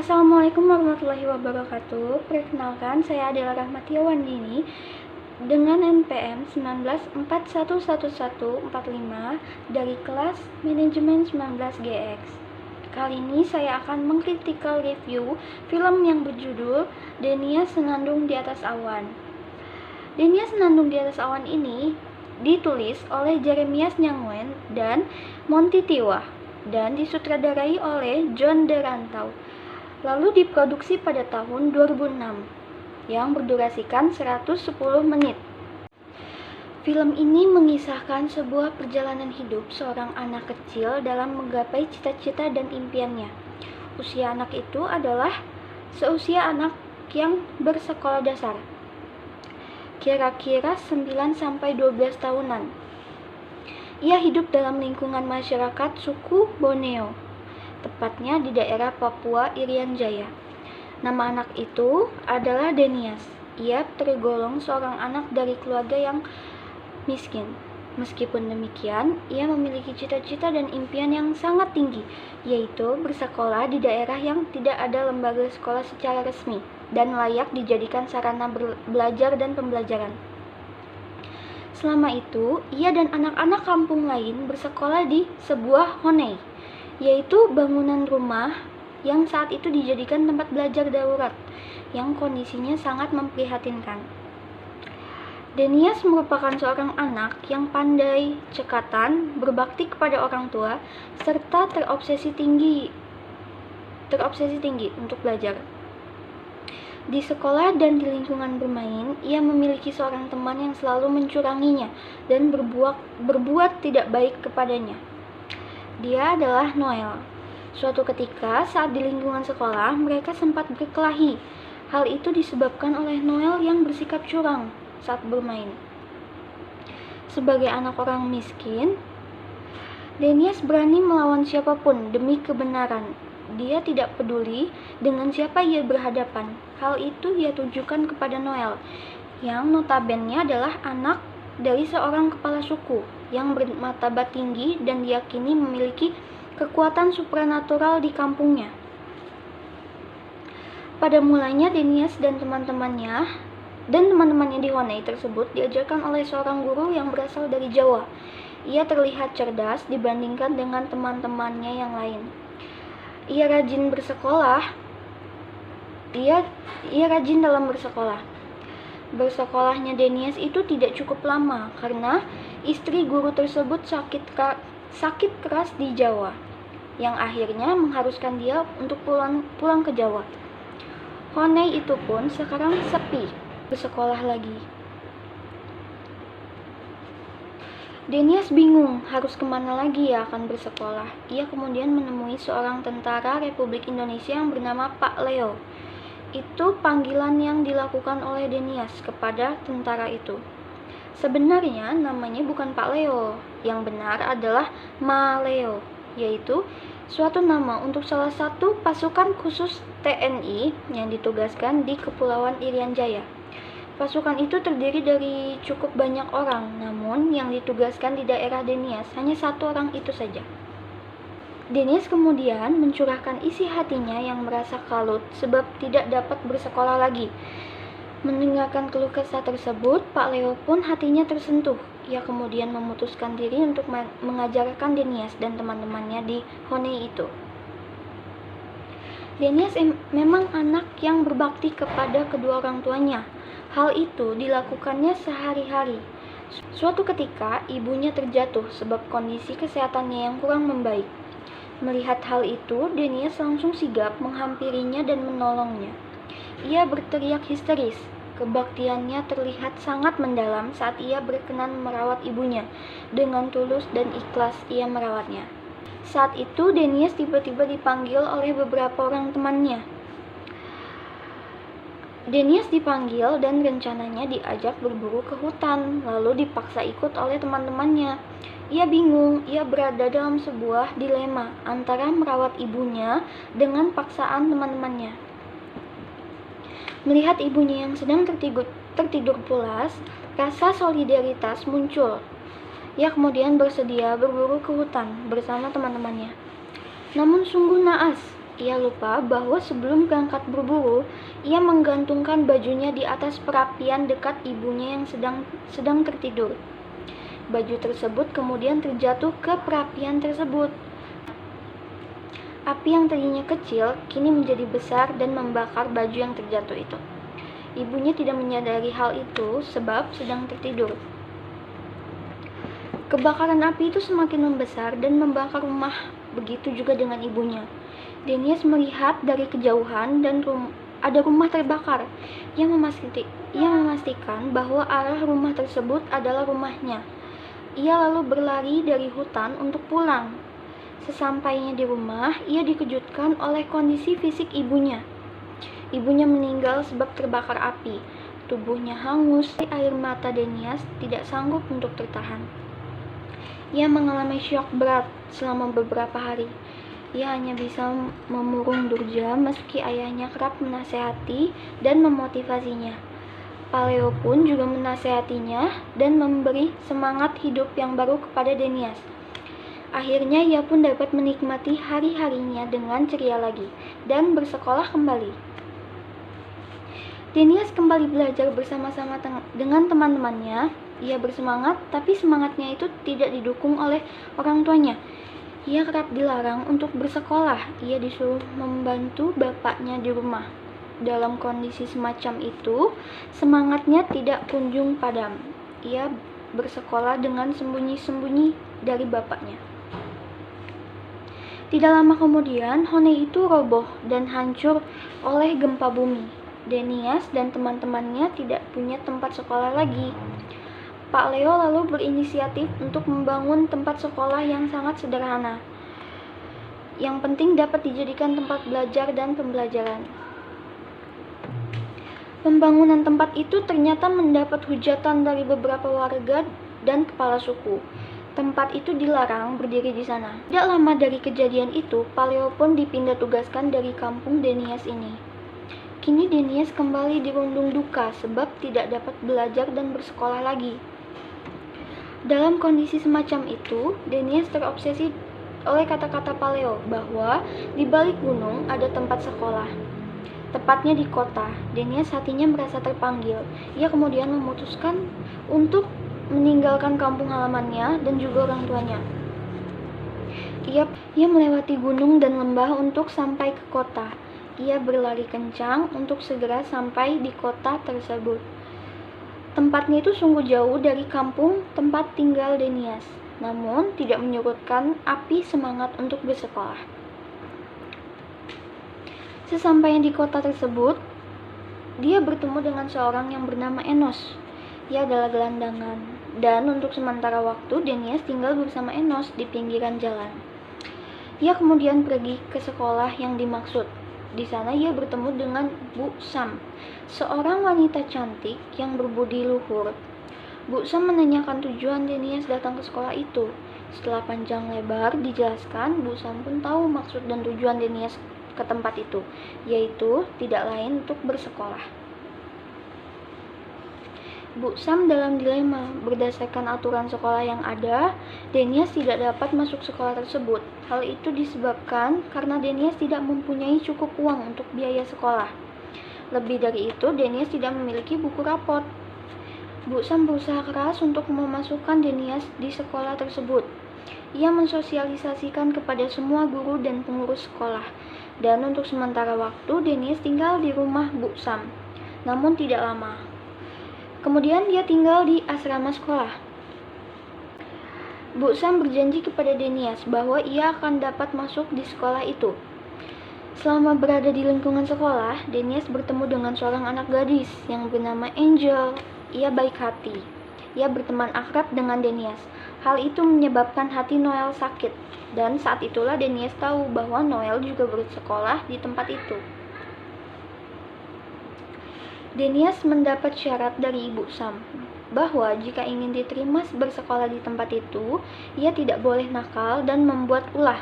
Assalamualaikum warahmatullahi wabarakatuh. Perkenalkan, saya adalah Rahmatia Wandini dengan NPM 19411145 dari kelas Manajemen 19GX. Kali ini saya akan mengkritikal review film yang berjudul Denia Senandung di Atas Awan. Denia Senandung di Atas Awan ini ditulis oleh Jeremias Nyangwen dan Monty Tiwa dan disutradarai oleh John Derantau. Lalu diproduksi pada tahun 2006 yang berdurasikan 110 menit. Film ini mengisahkan sebuah perjalanan hidup seorang anak kecil dalam menggapai cita-cita dan impiannya. Usia anak itu adalah seusia anak yang bersekolah dasar, kira-kira 9-12 tahunan. Ia hidup dalam lingkungan masyarakat suku Borneo, tepatnya di daerah Papua Irian Jaya. Nama anak itu adalah Denias. Ia tergolong seorang anak dari keluarga yang miskin. Meskipun demikian, ia memiliki cita-cita dan impian yang sangat tinggi, yaitu bersekolah di daerah yang tidak ada lembaga sekolah secara resmi dan layak dijadikan sarana belajar dan pembelajaran. Selama itu, ia dan anak-anak kampung lain bersekolah di sebuah honei, yaitu bangunan rumah yang saat itu dijadikan tempat belajar darurat yang kondisinya sangat memprihatinkan. Denias merupakan seorang anak yang pandai, cekatan, berbakti kepada orang tua, serta terobsesi tinggi untuk belajar. Di sekolah dan di lingkungan bermain, ia memiliki seorang teman yang selalu mencuranginya dan berbuat tidak baik kepadanya. Dia adalah Noel. Suatu ketika saat di lingkungan sekolah, mereka sempat berkelahi. Hal itu disebabkan oleh Noel yang bersikap curang saat bermain. Sebagai anak orang miskin, Denias berani melawan siapapun demi kebenaran. Dia tidak peduli dengan siapa ia berhadapan. Hal itu ia tunjukkan kepada Noel, yang notabene adalah anak dari seorang kepala suku yang bermartabat tinggi dan diyakini memiliki kekuatan supranatural di kampungnya. Pada mulanya Denias dan teman-temannya di honei tersebut diajarkan oleh seorang guru yang berasal dari Jawa. Ia terlihat cerdas dibandingkan dengan teman-temannya yang lain. Ia rajin bersekolah. Ia rajin dalam bersekolah. Bersekolahnya Denias itu tidak cukup lama karena istri guru tersebut sakit keras di Jawa, yang akhirnya mengharuskan dia untuk pulang ke Jawa. Honei itu pun sekarang sepi, bersekolah lagi. Denias bingung harus kemana lagi ia akan bersekolah. Ia kemudian menemui seorang tentara Republik Indonesia yang bernama Pak Leo. Itu panggilan yang dilakukan oleh Denias kepada tentara itu. Sebenarnya namanya bukan Pak Leo, yang benar adalah Ma Leo, yaitu suatu nama untuk salah satu pasukan khusus TNI yang ditugaskan di Kepulauan Irian Jaya. Pasukan itu terdiri dari cukup banyak orang, namun yang ditugaskan di daerah Denias hanya satu orang itu saja. Denias kemudian mencurahkan isi hatinya yang merasa kalut sebab tidak dapat bersekolah lagi. Mendengarkan keluh kesah tersebut, Pak Leo pun hatinya tersentuh. Ia kemudian memutuskan diri untuk mengajarkan Denias dan teman-temannya di honei itu. Denias memang anak yang berbakti kepada kedua orang tuanya. Hal itu dilakukannya sehari-hari. Suatu ketika, ibunya terjatuh sebab kondisi kesehatannya yang kurang membaik. Melihat hal itu, Denias langsung sigap menghampirinya dan menolongnya. Ia berteriak histeris. Kebaktiannya terlihat sangat mendalam saat ia berkenan merawat ibunya. Dengan tulus dan ikhlas ia merawatnya. Saat itu, Denias tiba-tiba dipanggil oleh beberapa orang temannya. Denias dipanggil dan rencananya diajak berburu ke hutan, lalu dipaksa ikut oleh teman-temannya. Ia bingung, ia berada dalam sebuah dilema antara merawat ibunya dengan paksaan teman-temannya. Melihat ibunya yang sedang tertidur pulas, rasa solidaritas muncul. Ia kemudian bersedia berburu ke hutan bersama teman-temannya. Namun sungguh naas, Ia lupa bahwa sebelum berangkat berburu, ia menggantungkan bajunya di atas perapian dekat ibunya yang sedang tertidur. Baju tersebut kemudian terjatuh ke perapian tersebut. Api yang tadinya kecil kini menjadi besar dan membakar baju yang terjatuh itu. Ibunya tidak menyadari hal itu sebab sedang tertidur. Kebakaran api itu semakin membesar dan membakar rumah, begitu juga dengan ibunya. Denias melihat dari kejauhan dan ada rumah terbakar. Ia memastikan bahwa arah rumah tersebut adalah rumahnya. Ia lalu berlari dari hutan untuk pulang. Sesampainya di rumah, ia dikejutkan oleh kondisi fisik ibunya. Ibunya meninggal sebab terbakar api. Tubuhnya hangus, air mata Denias tidak sanggup untuk tertahan. Ia mengalami syok berat selama beberapa hari. Ia hanya bisa memurung durja meski ayahnya kerap menasehati dan memotivasinya. Paleo pun juga menasehatinya dan memberi semangat hidup yang baru kepada Denias. Akhirnya ia pun dapat menikmati hari-harinya dengan ceria lagi dan bersekolah kembali. Denias kembali belajar bersama-sama dengan teman-temannya. Ia bersemangat, tapi semangatnya itu tidak didukung oleh orang tuanya. Ia kerap dilarang untuk bersekolah. Ia disuruh membantu bapaknya di rumah. Dalam kondisi semacam itu, semangatnya tidak kunjung padam. Ia bersekolah dengan sembunyi-sembunyi dari bapaknya. Tidak lama kemudian, Hone itu roboh dan hancur oleh gempa bumi. Denias dan teman-temannya tidak punya tempat sekolah lagi. Pak Leo lalu berinisiatif untuk membangun tempat sekolah yang sangat sederhana. Yang penting dapat dijadikan tempat belajar dan pembelajaran. Pembangunan tempat itu ternyata mendapat hujatan dari beberapa warga dan kepala suku. Tempat itu dilarang berdiri di sana. Tidak lama dari kejadian itu, Pak Leo pun dipindah tugaskan dari kampung Denias ini. Kini Denias kembali dirundung duka sebab tidak dapat belajar dan bersekolah lagi. Dalam kondisi semacam itu, Denias terobsesi oleh kata-kata Paleo bahwa di balik gunung ada tempat sekolah. Tepatnya di kota, Denias hatinya merasa terpanggil. Ia kemudian memutuskan untuk meninggalkan kampung halamannya dan juga orang tuanya. Ia melewati gunung dan lembah untuk sampai ke kota. Ia berlari kencang untuk segera sampai di kota tersebut. Tempatnya itu sungguh jauh dari kampung tempat tinggal Denias, namun tidak menyurutkan api semangat untuk bersekolah. Sesampainya di kota tersebut, dia bertemu dengan seorang yang bernama Enos. Ia adalah gelandangan, dan untuk sementara waktu Denias tinggal bersama Enos di pinggiran jalan. Ia kemudian pergi ke sekolah yang dimaksud. Di sana ia bertemu dengan Bu Sam, seorang wanita cantik yang berbudi luhur. Bu Sam menanyakan tujuan Denias datang ke sekolah itu. Setelah panjang lebar dijelaskan, Bu Sam pun tahu maksud dan tujuan Denias ke tempat itu, yaitu tidak lain untuk bersekolah. Bu Sam dalam dilema. Berdasarkan aturan sekolah yang ada, Denias tidak dapat masuk sekolah tersebut. Hal itu disebabkan karena Denias tidak mempunyai cukup uang untuk biaya sekolah. Lebih dari itu, Denias tidak memiliki buku raport. Bu Sam berusaha keras untuk memasukkan Denias di sekolah tersebut. Ia mensosialisasikan kepada semua guru dan pengurus sekolah. Dan untuk sementara waktu, Denias tinggal di rumah Bu Sam. Namun tidak lama. Kemudian dia tinggal di asrama sekolah. Bu Sam berjanji kepada Denias bahwa ia akan dapat masuk di sekolah itu. Selama berada di lingkungan sekolah, Denias bertemu dengan seorang anak gadis yang bernama Angel. Ia baik hati. Ia berteman akrab dengan Denias. Hal itu menyebabkan hati Noel sakit. Dan saat itulah Denias tahu bahwa Noel juga bersekolah di tempat itu. Denias mendapat syarat dari Ibu Sam bahwa jika ingin diterima bersekolah di tempat itu, ia tidak boleh nakal dan membuat ulah.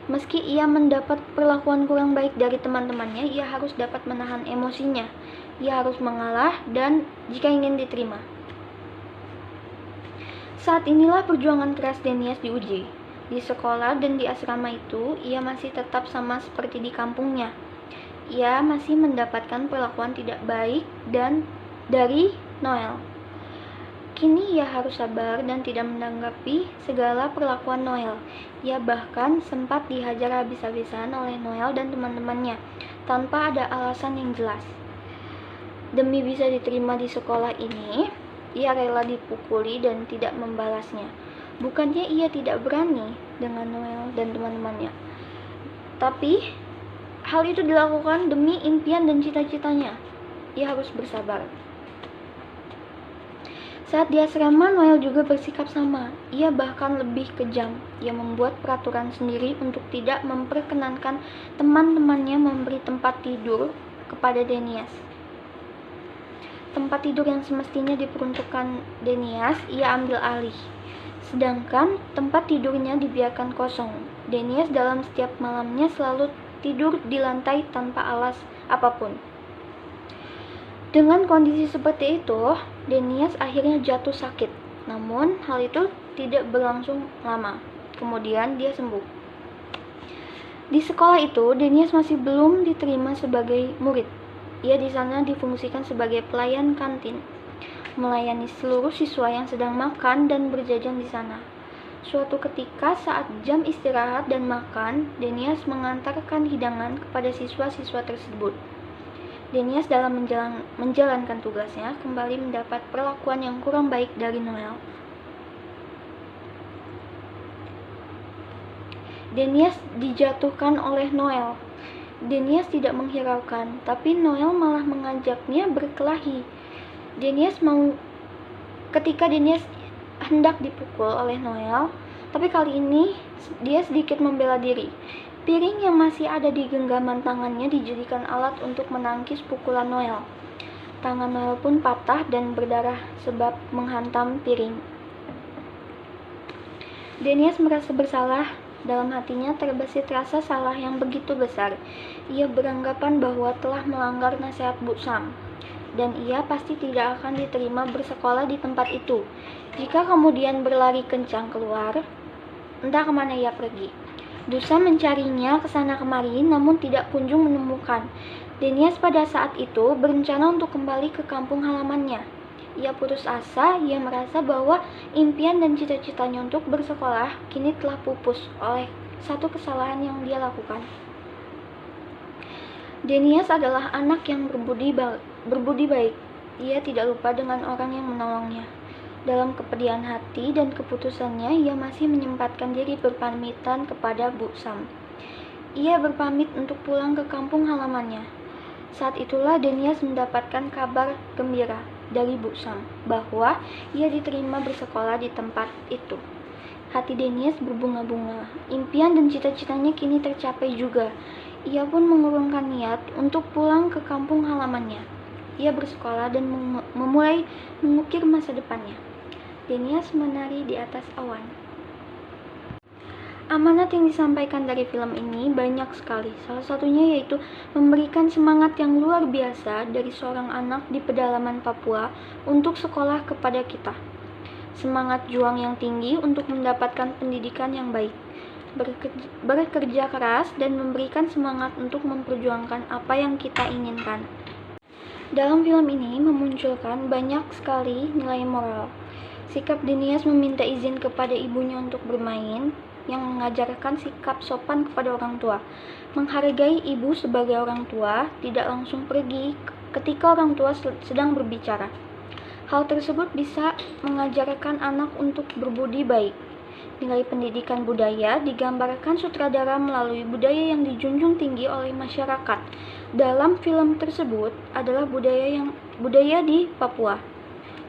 Meski ia mendapat perlakuan kurang baik dari teman-temannya, ia harus dapat menahan emosinya. Ia harus mengalah dan jika ingin diterima. Saat inilah perjuangan keras Denias diuji. Di sekolah dan di asrama itu, ia masih tetap sama seperti di kampungnya. Ia masih mendapatkan perlakuan tidak baik dan dari Noel. Kini ia harus sabar dan tidak menanggapi segala perlakuan Noel. Ia bahkan sempat dihajar habis-habisan oleh Noel dan teman-temannya, tanpa ada alasan yang jelas. Demi bisa diterima di sekolah ini, ia rela dipukuli dan tidak membalasnya. Bukannya ia tidak berani dengan Noel dan teman-temannya, tapi hal itu dilakukan demi impian dan cita-citanya. Ia harus bersabar. Saat di asrama, Noel juga bersikap sama. Ia bahkan lebih kejam. Ia membuat peraturan sendiri untuk tidak memperkenankan teman-temannya memberi tempat tidur kepada Denias. Tempat tidur yang semestinya diperuntukkan Denias, ia ambil alih. Sedangkan tempat tidurnya dibiarkan kosong. Denias dalam setiap malamnya selalu tidur di lantai tanpa alas apapun. Dengan kondisi seperti itu, Denias akhirnya jatuh sakit. Namun, hal itu tidak berlangsung lama. Kemudian dia sembuh. Di sekolah itu, Denias masih belum diterima sebagai murid. Ia di sana difungsikan sebagai pelayan kantin, melayani seluruh siswa yang sedang makan dan berjajan di sana. Suatu ketika saat jam istirahat dan makan, Denias mengantarkan hidangan kepada siswa-siswa tersebut. Denias dalam menjalankan tugasnya kembali mendapat perlakuan yang kurang baik dari Noel. Denias dijatuhkan oleh Noel. Denias tidak menghiraukan, tapi Noel malah mengajaknya berkelahi. Ketika Denias hendak dipukul oleh Noel, tapi kali ini dia sedikit membela diri. Piring yang masih ada di genggaman tangannya dijadikan alat untuk menangkis pukulan Noel. Tangan Noel pun patah dan berdarah sebab menghantam piring. Denias merasa bersalah. Dalam hatinya terbesit rasa salah yang begitu besar. Ia beranggapan bahwa telah melanggar nasihat Bu Sam, dan ia pasti tidak akan diterima bersekolah di tempat itu. Jika kemudian berlari kencang keluar, entah kemana ia pergi. Bu Sam mencarinya ke sana kemari, namun tidak kunjung menemukan. Denias pada saat itu berencana untuk kembali ke kampung halamannya. Ia putus asa. Ia merasa bahwa impian dan cita-citanya untuk bersekolah kini telah pupus oleh satu kesalahan yang dia lakukan. Denias adalah anak yang berbudi baik. Ia tidak lupa dengan orang yang menolongnya. Dalam kepedihan hati dan keputusannya, ia masih menyempatkan diri berpamitan kepada Bu Sam. Ia berpamit untuk pulang ke kampung halamannya. Saat itulah Denias mendapatkan kabar gembira dari Bu Sam bahwa ia diterima bersekolah di tempat itu. Hati Denias berbunga-bunga. Impian dan cita-citanya kini tercapai juga. Ia pun mengurungkan niat untuk pulang ke kampung halamannya. Ia bersekolah dan memulai mengukir masa depannya. Denias menari di atas awan. Amanat yang disampaikan dari film ini banyak sekali. Salah satunya yaitu memberikan semangat yang luar biasa dari seorang anak di pedalaman Papua untuk sekolah kepada kita. Semangat juang yang tinggi untuk mendapatkan pendidikan yang baik. Bekerja keras dan memberikan semangat untuk memperjuangkan apa yang kita inginkan. Dalam film ini memunculkan banyak sekali nilai moral. Sikap Denias meminta izin kepada ibunya untuk bermain, yang mengajarkan sikap sopan kepada orang tua, menghargai ibu sebagai orang tua, tidak langsung pergi ketika orang tua sedang berbicara. Hal tersebut bisa mengajarkan anak untuk berbudi baik. Nilai pendidikan budaya digambarkan sutradara melalui budaya yang dijunjung tinggi oleh masyarakat. Dalam film tersebut adalah budaya di Papua.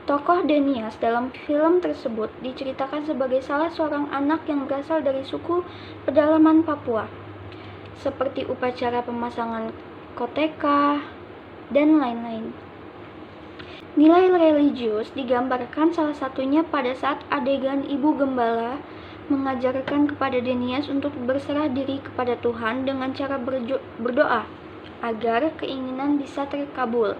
Tokoh Denias dalam film tersebut diceritakan sebagai salah seorang anak yang berasal dari suku pedalaman Papua, seperti upacara pemasangan koteka, dan lain-lain. Nilai religius digambarkan salah satunya pada saat adegan Ibu Gembala mengajarkan kepada Denias untuk berserah diri kepada Tuhan dengan cara berdoa agar keinginan bisa terkabul.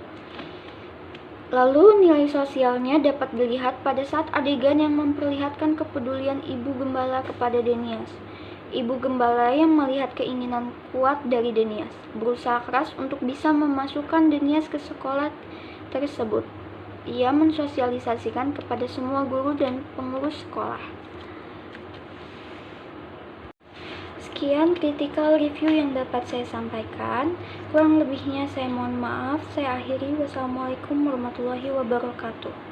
Lalu nilai sosialnya dapat dilihat pada saat adegan yang memperlihatkan kepedulian ibu gembala kepada Denias. Ibu gembala yang melihat keinginan kuat dari Denias, berusaha keras untuk bisa memasukkan Denias ke sekolah tersebut. Ia mensosialisasikan kepada semua guru dan pengurus sekolah. Sekian critical review yang dapat saya sampaikan. Kurang lebihnya saya mohon maaf. Saya akhiri. Wassalamualaikum warahmatullahi wabarakatuh.